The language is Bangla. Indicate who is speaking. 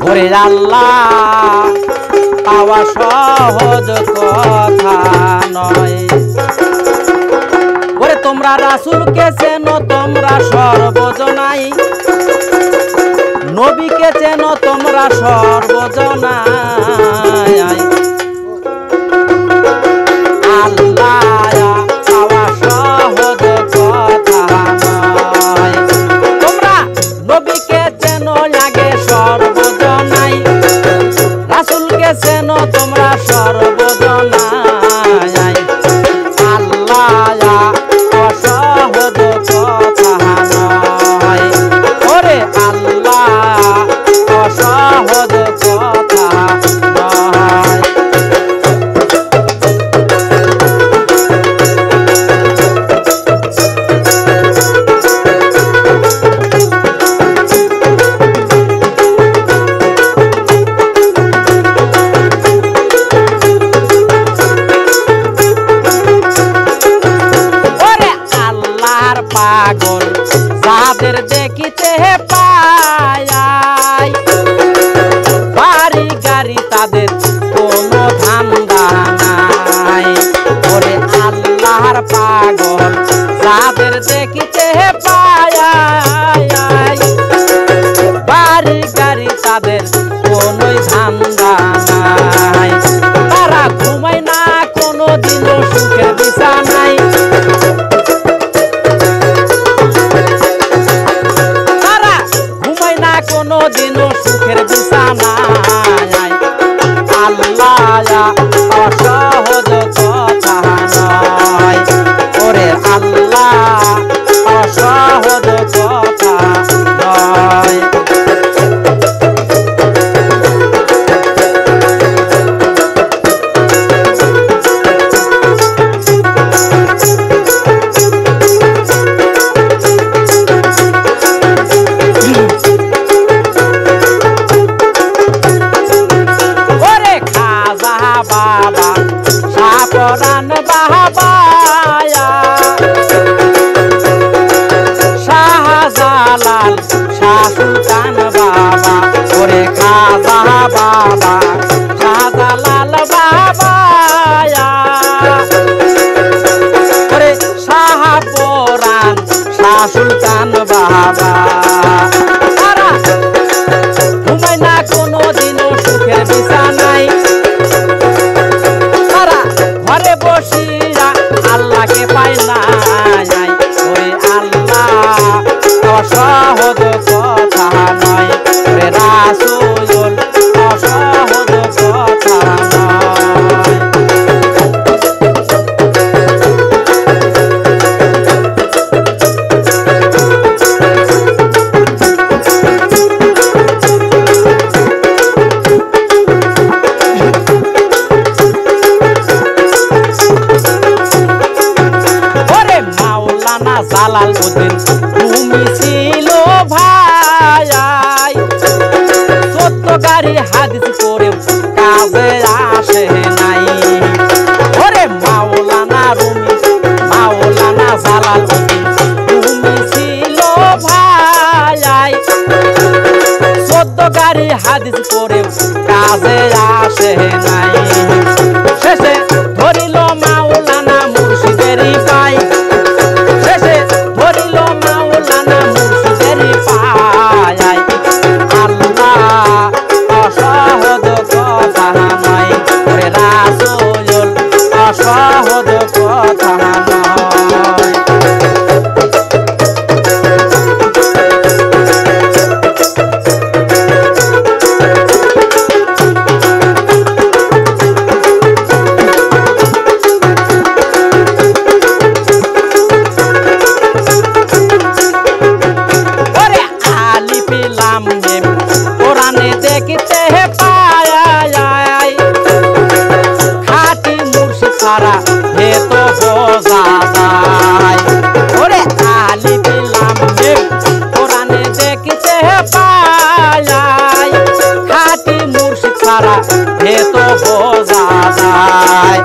Speaker 1: ওরে আল্লাহ পাওয়া সহজ কথা নয়। ওরে তোমরা রাসূলকে চেনো তোমরা সর্বজনাই, নবীকে চেনো তোমরা সর্বজনাই। আল্লাহ পাওয়া সহজ কথা নয়। তোমরা নবীকে চেনো আগে সর্বজনাই, রাসূলকে চেনো তোমরা সর্বজনাই। আল্লাহ অসহজ কথা নয়। ওরে আল্লাহ অসহজ কথা নয়। পাগল যাদের দেখিতে পায়, বাড়ি গাড়ি তাদের কোনো ধান্দা নাই। ওরে আল্লাহর পাগল যাদের দেখিতে পায়, বাড়ি গাড়ি তাদের কোনো ধান্দা নাই। তারা ঘুমায় না কোনো দিনও সুখের বিছানায়, কোনদিনও সুখের বিছানায়। আল্লাহ অসহজ কথা নয়। ওরে আল্লাহ অসহজ কথা নয়। বাবা শাহপরাণ বাবা শাহজালাল শাহ সুলতান বাবা। ওরে খাজা বাবা শাহজালাল বাবা, ওরে শাহপরাণ শাহ সুলতান বাবা। তারা ঘুমায় না কোনো দিনও সুখের বিছানায়, ঘরে বসিয়া আল্লাহকে পায় না। ওরে আল্লাহ অসহজ কথা নয়। ওরে রাসূল অসহজ কথা নয়। জালালউদ্দিন তুমি ছিল ভাই, 14 গাড়ি হাদিস করে কাজে আসে নাই। ওরে মাওলানা রুমি মাওলানা জালালউদ্দিন তুমি ছিল ভাই, 14 গাড়ি হাদিস করে কাজে আসে নাই। শেষে ধরিল মাওলানা মুর্শিদেরই পাই, সহজ কথা নয়। ওরে আলি পেলাম কোরআনে দেখিতে পায়, খাঁটি মুর্শিদ ছাড়া হে তো বোঝা যায়। ওরে আলি পেলাম কোরআনে দেখিতে পায়, খাঁটি মুর্শিদ ছাড়া হে তো বোঝা যায়।